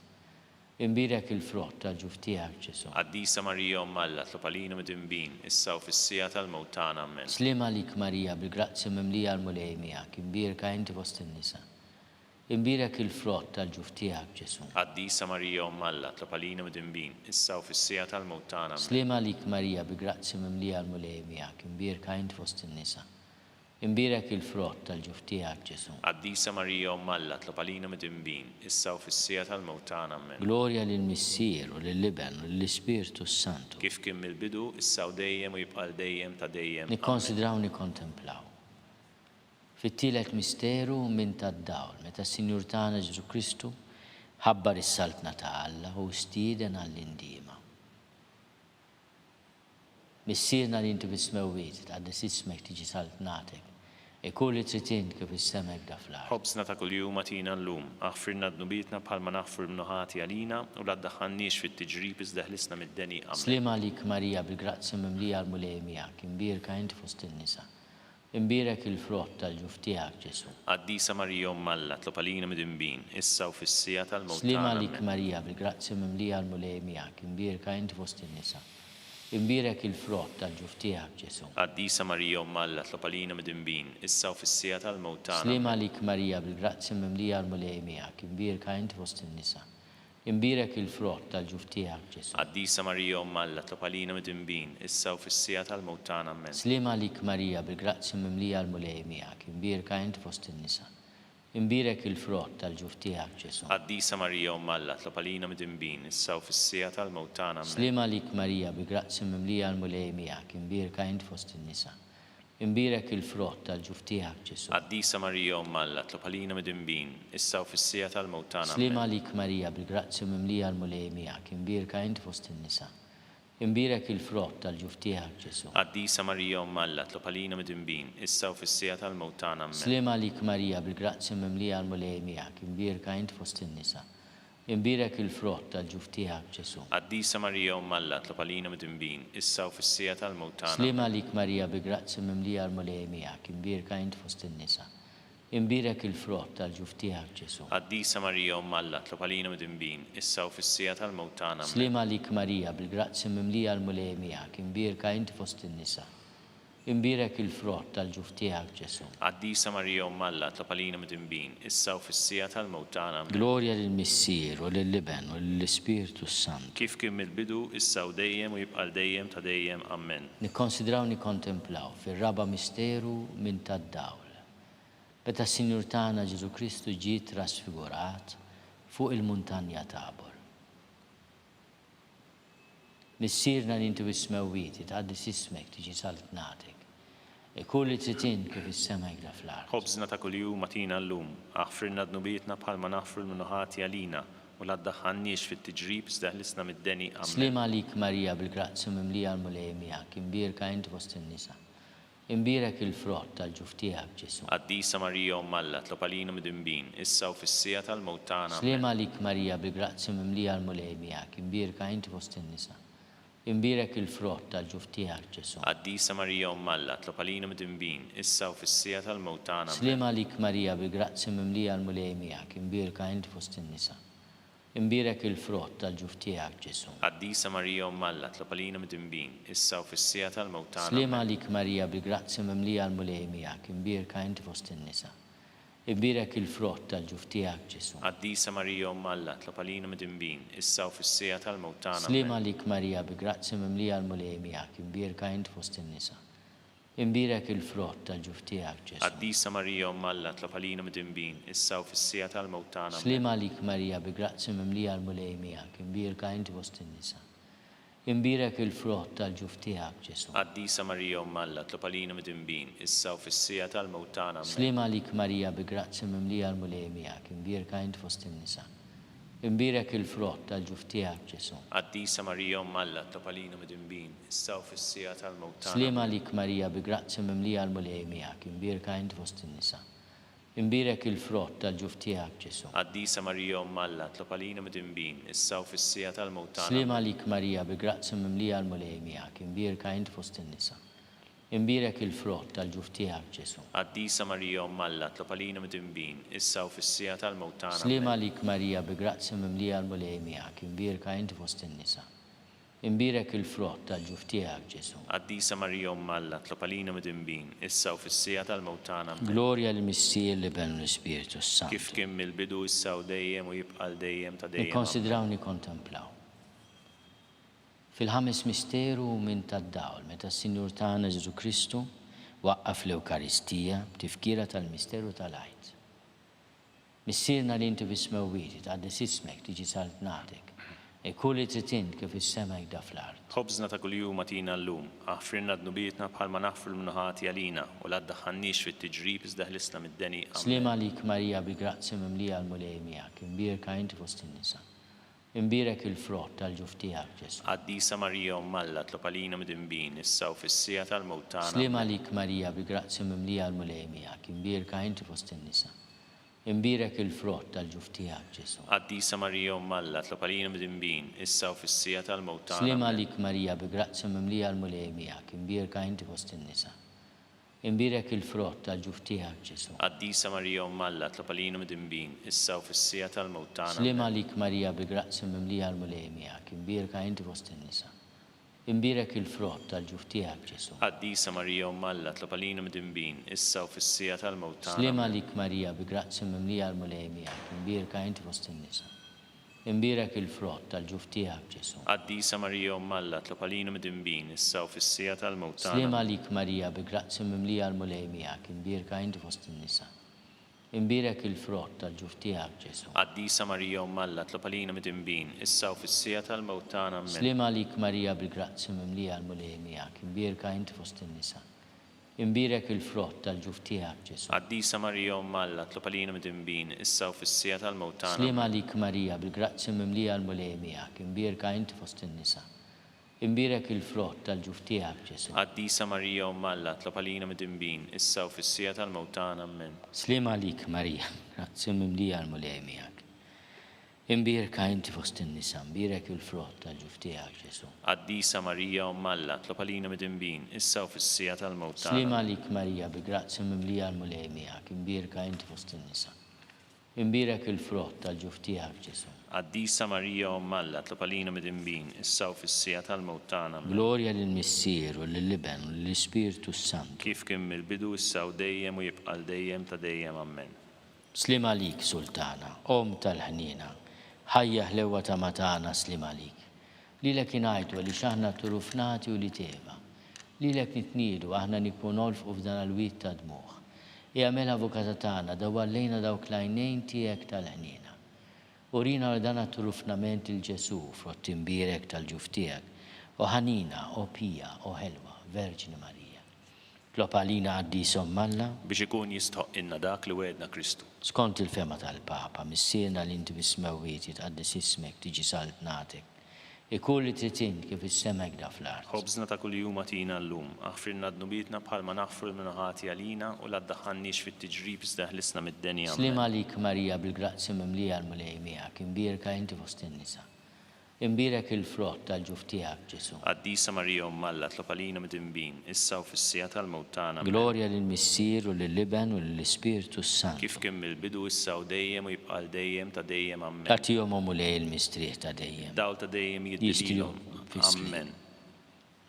Imbirek il-frott tal-ġuf tiegħek Ġesu. Qaddisa Marija Umm Alla, tlob għalina midinbin, issa u fis-sija tal-mewt tagħna. Amen. Slim għalik Marija bil-grazzi mimlija l-mulej miegħek, imbirka inti fost in-nisa. Imbirek il-frott tal-ġuf tiegħek Ġesu. Qaddisa Marija Umm Alla, tlob għalina midinbin, issa u fis-sija tal-mewt tagħna. Amen. Slim għalik Marija bil-grazzi mimlija l-mulej miegħek, imbirka inti fost in-nisa. Imbirek il-frott tal-ġuf tiegħek Ġesu. Qaddisa Marija Umm Alla, tlob għalina midinbin, issa u fis-sija tal-mewt tagħna. Amen. Glorja lill-Missier u lill-Liben u l-Ispirtu Sant. Kif kien mill-bidu, issa u dejjem u jibqa' dejjem ta' dejjem. Nikkonsidraw nikkontemplaw. Fit-tielet misteru minn tad-dawl, meta s-Sinjur tagħna Ġesu Kristu ħabbar is-saltna ta' Alla u stieden għall-indiema. Missierna li inti fis-smawiet, tqaddis ismek tiġi saltnatek. Ikulli tritint kif is-sema jgħidha fl-ard. Ħobżna ta' kuljum atina llum, aħfirna d-nubietna bħalma naħfru l-minħati għalina u la ddaħħalniex fit-tiġrib iżda ħlisna mid-deni. Amen. Slim għalik Marija bil-grazzi mimlija l-mulej miegħek, imbirka inti fost in-nisa. Imbirek il-frott tal-ġuf tiegħek Ġesu. Qaddisa Marija Umm Alla, tlob għalina midinbin, issa u fis-sija tal-mewt Slim tagħna. għalik Amen. Marija bil-grazzi mimlija l-mulej miegħek, imbirka inti fost in-nisa. Imbirek il-frott tal-ġuf tiegħek Ġesu. Qaddisa Marija Umm Alla, tlob għalina midinbin, issa u fis-sija tal-mewt tagħna. Slim Amen. għalik Marija bil-grazzi mimlija l-mulej miegħek, imbirka inti fost in-nisa. Imbirek il-frott tal-ġuf tiegħek Ġesu. Qaddisa Marija Umm Alla, tlob għalina mid-dinbin, issa u fis-sija tal-mewt tagħna. Amen. Slima lik Marija bil-grazzi mimlija l-mulej miegħek, imbirka int fost in-nisa. Imbirek il-frott tal-ġuf tiegħek Ġesu. Qaddisa Marija Umm Alla, tlob għalina mid-dinbin, issa u fis-sija tal-mewt tagħna. Amen. Slima lik Marija bil-grazzi mimlija l-mulej miegħek, imbirka int fost in-nisa. Imbirek il-frott tal-ġuf tiegħek Ġesu. Qaddisa Marija Umm Alla, tlob għalina mid-dinbin, issa u fis-sija tal-mewt tagħna. Slima lik Marija bil-grazzi mimlija l-mulej miegħek, imbirka int fost in-nisa. Imbirek il-frott tal-ġuf tiegħek Ġesu. Qaddisa Marija Umm Alla, tlob għalina mid-dinbin, issa u fis-sija tal-mewt tagħna. Amen. Slima lik Marija bil-grazzi mimlija l-mulej miegħek, imbirka int fost in-nisa. Imbirek il-frott tal-ġuf tiegħek Ġesu. Qaddisa Marija Umm Alla, tlob għalina mid-dinbin, issa u fis-sija tal-mewt tagħna. Slima lik Marija bil-grazzi mimlija l-mulej miegħek, imbirka int fost in-nisa. Imbirek il-frott tal-ġuf tiegħek Ġesu. Qaddisa Marija Umm Alla, tlob għalina mid-dinbin, issa u fis-sija tal-mewt tagħna. Amen. Slima lik Marija bil-grazzi mimlija l-mulej miegħek, imbirka int fost in-nisa. Imbirek il-frott tal-ġuf tiegħek Ġesu. Qaddisa Marija Umm Alla, tlob għalina mid-dinbin, issa u fis-sija tal-mewt tagħna. Amen. Glorja lill-Missier u lill-Liben u lill-Ispiritu Sant. Kif kien mill-bidu, issa u dejjem u jibqa' dejjem ta' dejjem. Amen. Nikkonsidraw nikkontemplaw fir-raba misteru minn tad-dawl. Meta s-Sinjur tagħna Ġesu Kristu ġie trasfigurat fuq il-muntanja Tabor. Missierna li inti bismewwiti tqaddis ismek tiġi saltnatek. Kull li trid kif is-sema jgħla fl-ard. Ħobżna ta' kuljum atina llum, aħfirna dnubietna bħalma naħfru l-minuħati għalina u la ddaħħalniex fit-tiġrib sdeħlisna mid-deni. Amen. Slima lik Marija bil-grazzi mimlija l-mulej miegħek, imbirka int fost in-nisa. Imbirek il-frott tal-ġuf tiegħek Ġesu. Qaddisa Marija Umm Alla, tlob għalina mid-dinbin, issa u fis-sija tal-mewt tagħna. Amen. Slima lik Marija bil-grazzi mimlija l-mulej miegħek, imbirka int fost in-nisa. Imbirek il-frott tal-ġuf tiegħek Ġesu. Qaddisa Marija Umm Alla, tlob għalina mid-dinbin, issa u fis-sija tal-mewt tagħna. Amen. Slima lik Marija bil-grazzi mimlija l-mulej miegħek, imbirka int fost in-nisa. Imbirek il-frott tal-ġuf tiegħek Ġesu. Qaddisa Marija Umm Alla, tlob għalina mid-dinbin, issa u fis-sija tal-mewt tagħna. Slima lik Marija bil-grazzi mimlija l-mulej miegħek, imbirka int fost in-nisa. Imbirek il-frott tal-ġuf tiegħek Ġesu. Qaddisa Marija Umm Alla, tlob għalina mid-dinbin, issa u fis-sija tal-mewt tagħna. Slima lik Marija bil-grazzi mimlija l-mulej miegħek, imbirka int fost in-nisa. Imbirek il-frott tal-ġuf tiegħek Ġesu. Qaddisa Marija Umm Alla, tlob għalina mid-dinbin, issa u fis-sija tal-mewt tagħna. Slima lik Marija bil-grazzi mimlija l-mulej miegħek, imbirka int fost in-nisa. Imbirek il-frott tal-ġuf tiegħek Ġesu. Qaddisa Marija Umm Alla, tlob għalina mid-dinbin, issa u fis-sija tal-mewt tagħna. Slima lik Marija bil-grazzi mimlija l-mulej miegħek, imbirka int fost in-nisa. Imbirek il-frott tal-ġuf tiegħek Ġesu. Qaddisa Marija Umm Alla, tlob għalina mid-dinbin, issa u fis-sija tal-mewt tagħna. Slima lik Marija bil-grazzi mimlija l-mulej miegħek, imbirka int fost in-nisa. Imbirek il-frott tal-ġuf tiegħek Ġesu. Qaddisa Marija Umm Alla, tlob għalina mid-dinbin, issa u fis-sija tal-mewt tagħna. Slima lik Marija bil-grazzi mimlija l-mulej miegħek, imbirka int fost in-nisa. Imbirek il-frott tal-ġuf tiegħek Ġesu. Qaddisa Marija Umm Alla, tlob għalina mid-dinbin, issa u fis-sija tal-mewt tagħna. Slima lik Marija bil-grazzi mimlija l-mulej miegħek, imbirka int fost in-nisa. Imbirek il-frott tal-ġuf tiegħek Ġesu. Qaddisa Marija Umm Alla, tlob għalina mid-dinbin, issa u fis-sija tal-mewt tagħna. Glorja lill-Missier Liben u l-Ispiritu Sant. Kif kien mill-bidu, issa u dejjem u jibqa' dejjem ta' dejjem. Nikkonsidraw nikkontemplaw. Fil-ħames misteru minn tad-dawl, meta s-Sinjur tagħna Ġesu Kristu waqqaf l-Ewkaristija b'tifkira tal-misteru tal-għajt. Missierna li inti bismewwiti tqaddis ismek tiġi saltnatek. Kull li trid kif is-sema jgħla fl-ard. Ħobżna ta' kuljum atina llum, aħfirna dnubietna bħalma naħfru l-minuħati għalina u la ddaħħalniex fit-tiġrib sdeħlisna mid-deni. Slima lik Marija bil-grazzi mimlija l-mulej miegħek, imbirka inti fost in-nisa. Imbirek il-frott tal-ġuf tiegħek Ġesu. Qaddisa Marija Umm Alla, tlob għalina mid-dinbin, issa u fis-sija tal-mewt tagħna. Slima lik Marija bil-grazzi mimlija l-mulej miegħek, imbirka inti fost in-nisa. Imbirek il-frott tal-ġuf tiegħek Ġesu. Qaddisa Marija Umm Alla, tlob għalina mid-dinbin, issa u fis-sija tal-mewt tagħna. Slima lik Marija bil-grazzi mimlija l-mulej miegħek, imbirka inti fost in-nisa. Imbirek il-frott tal-ġuf tiegħek Ġesu. Qaddisa Marija Umm Alla, tlob għalina mid-dinbin, issa u fis-sija tal-mewt tagħna. Slima lik Marija bil-grazzi mimlija l-mulej miegħek, imbirka inti fost in-nisa. Imbirek il-frott tal-ġuf tiegħek Ġesu. Qaddisa Marija Umm Alla, tlob għalina mid-dinbin, issa u fis-sija tal-mewt tagħna. Slima lik Marija bil-grazzi mimlija l-mulej miegħek, imbirka inti fost in-nisa. Imbirek il-frott tal-ġuf tiegħek Ġesu. Qaddisa Marija Umm Alla, tlob għalina midinbin, issa u fis-sija tal-mewt tagħna. Slima lik Marija bi grazzi mimlija l-mulej miegħek, imbirka inti fost in-nisa. Imbirek il-frott tal-ġuf tiegħek Ġesu. Qaddisa Marija Umm Alla, tlob għalina midinbin, issa u fis-sija tal-mewt tagħna. Amen. Slima lik Marija bi grazzi mimlija l-mulej miegħek, imbirka inti fost in-nisa. Imbirek il-frott tal-ġuf tiegħek Ġesu. Qaddisa Marija Umm Alla, tlob għalina midinbin, issa u fis-sija tal-mewt tagħna. Slima lik Marija bi grazzi mimlija l-mulej miegħek, imbirka inti fost in-nisa. Imbirek il-frott tal-ġuf tiegħek Ġesu. Qaddisa Marija Umm Alla, tlob għalina midinbin, issa u fis-sija tal-mewt tagħna. Amen. Slima lik Marija, grazzi mimlija l-mulej miegħek. Imbirka inti fost in-nisa, imbirek il-frott tal-ġuf tiegħek Ġesu. Qaddisa Marija Umm Alla, tlob għalina midinbin, issa u fis-sija tal-mewt tagħna. Slima lik Marija bi grazzi mimlija l-mulej miegħek, imbirka inti fost in-nisa. Imbirek il-frott tal-ġuf tiegħek Ġesu. Qaddisa Marija Umm Alla, tlob għalina midinbin, issa u fis-sija tal-mewt tagħna. Glorja lill-Missier u lill-Liben u lill-Ispiritu Santu. Kif kien mill-bidu issa u dejjem u jibqa' dejjem ta' dejjem. Amen. Slima lik Sultana, Om tal-ħnina, ħajja ħlewa ta' matana slima lik. Lilek ingħidu li x'aħna turufnati u li teva. Lilek nitniedu aħna nikkunolfqu f'dan il-wit ta' dmuħ. Jagħmel avukata tagħna dawallejna dawk l-għajnejn tiegħek tal-ħnina. Urina li dan turufnament il-Ġesu frott imbirek tal-ġuf tiegħek u ħanina u pija u ħelwa Verġini Marija. Tlob għalina Qaddisa Umm Alla biex ikun jistħoq inna dak li wedna Kristu. skont il-fema tal-Papa, missierna li inti bismewit jitqaddis ismek tiġi saltnatek. Ikun li tritin kif is-semek da fl-art. Ħobżna ta' kuljum atina llum, aħfirna d-nubietna bħalma naħfru l-minħati għalina u la ddaħħalniex fit-tiġrib iżda ħlisna mid-denja. Slima lik Marija bil-grazzi mimlija l-mulej miegħek, imbirka inti fost in-nisa. Imbirek il-frott tal-ġuf tiegħek Ġesu. Qaddisa Marija Umm Alla, tlob għalina midinbin, issa u fis-sija tal-mewt tagħna. Glorja lill-Missier u lill-Liben u lill-Ispiritu Santu. Kif kien mill-bidu issa u dejjem u jibqa' dejjem ta' dejjem. Amen. Tagħtihom mulej il-mistrieħ ta' dejjem. Dawl ta' dejjem Jistrilhom jiddilhom. fis-slieb. Amen.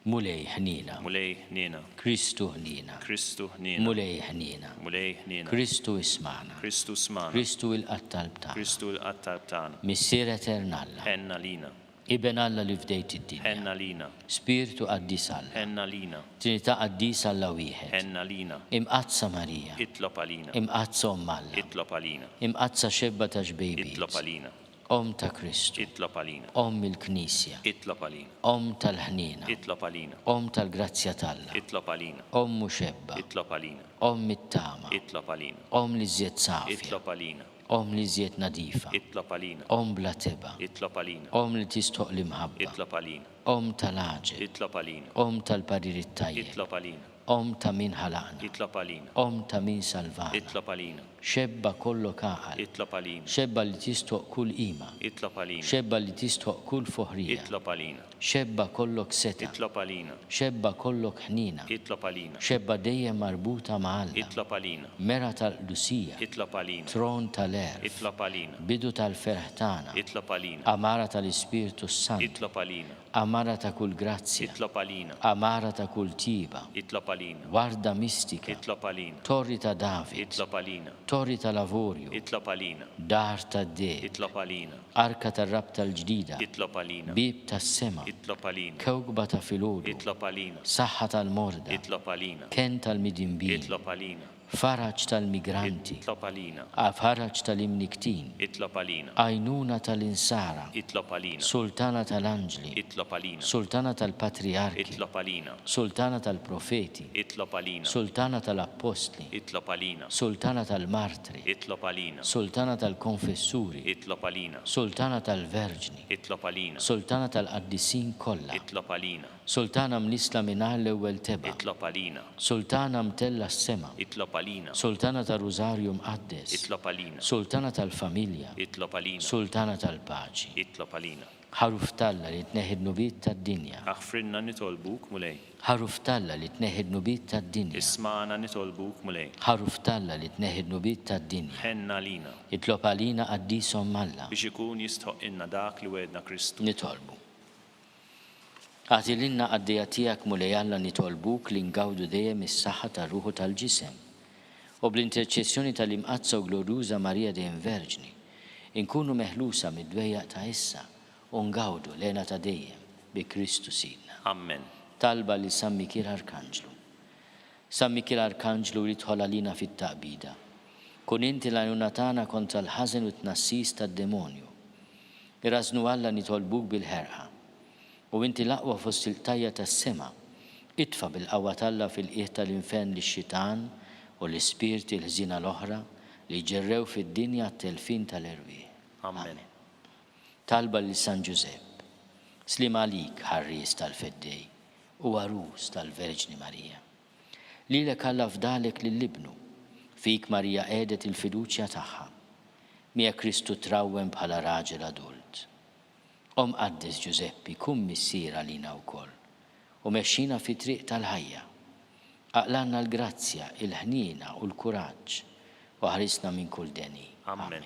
Mulej ħnina. Mulej ħnina. Kristu ħnina. Kristu ħnina. Mulej ħnina. Mulej ħnina. Kristu ismana. Kristu smana. Kristu il-qattal b'tagħna. Kristu l-qattab tagħna. Missier eternalla. Ħenna lina. Iben Alla li fdejt id-dinja. Ħenna lina. Spiritu Qaddis Alla. Ħenna lina. Trinità Qaddisa Alla wieħed. Ħenna lina. Imqazza Marija. Itlob għalina. Imqazza Umm Alla. Itlob għalina. Imqazza xebba ta' ġbejbiet. Itlob għalina. Om ta' Kristu. Itlob għalina. Om il-Knisja. Itlob għalina. Om tal-ħnina. Itlob għalina. Om tal-grazzja talla. Itlob għalina. Om muxebba. Itlob għalina. Om mit-tama. Itlob għalina. Om li żjed safja. Itlob għalina. Om li żjed nadifa. Itlob għalina. Om bla teba. Itlob għalina. Om li tistoq li mħabba. Itlob għalina. Om tal-aġel. Itlob għalina. Om tal-parir it-tajjeb. Itlob għalina. Om ta' min ħalaqna. Itlob għalina. Om ta' min salvana. Itlob għalina. Xebba kollok aqal. Itlob għalina. Xebba li tistoq kull qima. Itlob għalina. Xebba li tistoq kull foħrija. Itlob għalina. Xebba kollok seta. Itlob għalina. Xebba kollok ħnina. Itlob għalina. Xebba dejjem marbuta ma' Alla. Itlob għalina. Mera tal-qdusija. Itlob għalina. Tron tal-erf. Itlob għalina. Bidu tal-ferħ tagħna. Itlob għalina. Amara tal-Ispiritu Santu. Itlob għalina. Amara ta' kull grazzja. Itlob għalina. Amara ta' kull tiba. Itlob għalina. Warda mistika. Itlob għalina. Torri ta' David. Itlob għalina. Torri ta' Lavorju. Itlob għalina. Dar ta' de. Itlob għalina. Arka ta' rabta l-ġdida. Itlob għalina. Bib ta' sema. Itlob għalina. Kewkba ta' filodu. Itlob għalina. Saħħa tal-morda. Itlob għalina. Ken tal-midinbin. Itlob għalina. Faraġ tal-migranti. Itlob għalina. Faraġ tal-imniktin. Itlob għalina. Għajnuna tal-insara. Itlob għalina. Sultana tal-anġli. Itlob għalina. Sultana tal-patriarki. Itlob għalina. Sultana tal-profeti. Itlob għalina. Sultana tal-apostli. Itlob għalina. Sultana tal-martri. Itlob għalina. Sultana tal-konfessuri. Itlob għalina. Sultana tal-verġni. Itlob għalina. Sultana tal-qaddisin kollha. Itlob għalina. Sultana mlisla minar l-ewwel teba. Itlob għalina. Sultana mtella s-sema. Itlob għalina. Sultana tal-Rużarju mqaddes. Itlob għalina. Sultana tal-familja. Itlob għalina. Sultana tal-paċi. Itlob għalina. Ħaruf talla li tneħid nubit tad-dinja. Aħfrinna nitolbuk mulej. Ħaruf talla li tneħid nubit tad-dinja. Ismana nitolbuk mulej. Ħaruf talla li tneħid nubit tad-dinja. Ħenna lina. Itlob għalina Qaddisa Umm Alla. Biex ikun jistħoq inna dak li wedna Kristu. Nitolbu. Għatililna għaddija tiegħek mulej Alla nitolbuk li ngawdu dejjem is-saħħa tar-ruħu tal-ġisem. U bl-interċessjoni tal-imqazza u glorjuża Marija dejjem Verġni. inkunu meħlusa mid-dwejjaq ta' issa u ngawdu lena ta' dejjem bi Kristu Sidna. Amen. Talba li San Mikil Arkanġlu. San Mikil Arkanġlu li tħolla lina fit-taqbida. Kun inti l-għajnuna tagħna kontra l-ħażen u t-nassis tad-demonju. Irrażnu Alla nitolbuk bil-ħerqa. U inti l-aqwa fost il-tajja tas-sema. Itfa bil-qawwa Alla fil-qiegħ tal-infern lix-xitan u l-ispirti l-ħżina l-oħra li ġerrew fid-dinja t-telfin tal-irwieħ. Amen. Talba li San Giuseppe. Slim għalik ħarries tal-feddej u għarus tal-Verġni Marija. Lilek Alla fdalek lill-ibnu. Fik Marija għedet il-fiduċja tagħha. Mija Kristu trawwem bħala raġel adult. Qaddes Giuseppi kun missiera lina wkoll u mexxina fi triq tal-ħajja. Aqlanna l-grazzja, il-ħnina u l-kuraġġ u ħarisna minn kull deni. Amen.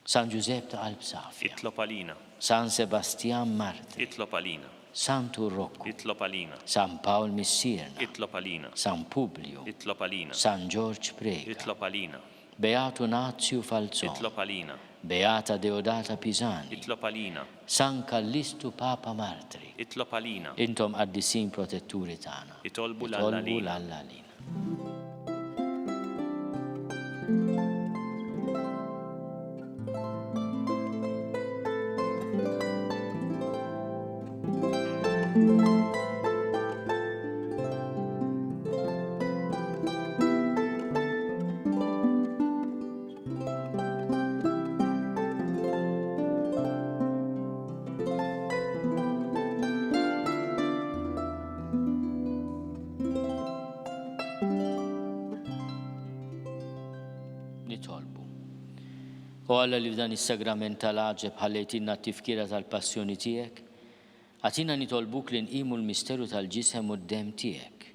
San Giuseppe ta' qalb safja. Itlob għalina. San Sebastian Martir. Itlob għalina. Santu Rocco. Itlob għalina. San Paul Missierna. Itlob għalina. San Publio. Itlob għalina. San George Prega. Itlob għalina. Beatu Nazio Falzon. Itlob għalina. Beata Deodata Pisani. Itlob għalina. San Callistu Papa Martri. Itlob għalina. Intom qaddisin protetturi tagħna. Itolbu Itolbu l-għalina. l-għallalina. Nitolbu. U Alla li f'dan is-sagrament tal-għaġeb ħallejtinna t-tifkira tal-passjoni tiegħek, għatina nitolbuk li nqimu l-misteru tal-ġisem u d-dem tiegħek.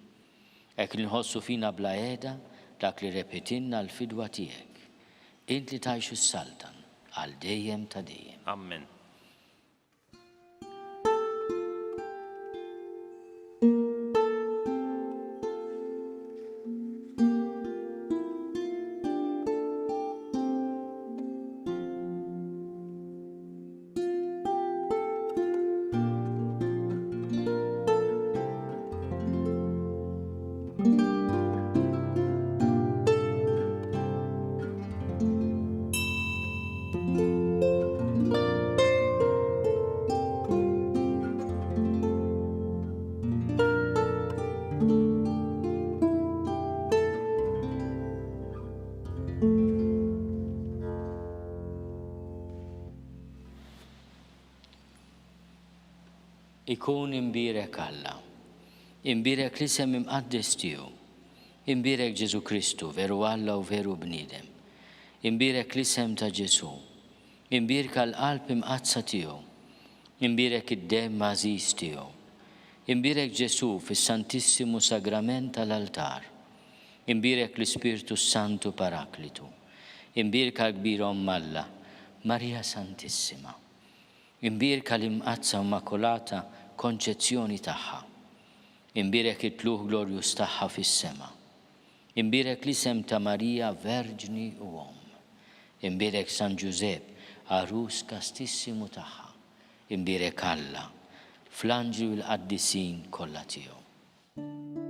Hekk li nħossu fina bla qiegħda dak li repetinna l-fidwa tiegħek. Int li tgħixu s-saltan għal dejjem ta' dejjem. Amen. Ikun imbirek Alla, imbirek l-isem imqaddes tiegħu, imbirek Ġesu Kristu, veru Alla u veru bniedem, imbirek l-isem ta' Ġesu, imbirek l-qalb imqazza tiegħu, imbirek id-dem mażiż tiegħu, imbirek Ġesu fis-Santissimu Sagrament tal-altar, imbirek l-Ispirtu Santu Paraklitu, imbirek l-kbir Omm Alla, Marija Santissima, imbirek l-imqazza immakolata konċezzjoni tagħha, imbirek it-tluħ glorjus tagħha fis-sema, imbirek l-isem ta' Marija Verġni u Omm, imbirek San Giuseppe Arus kastissimu tagħha, imbirek Alla fl-anġli u l-qaddisin kollha tiegħu.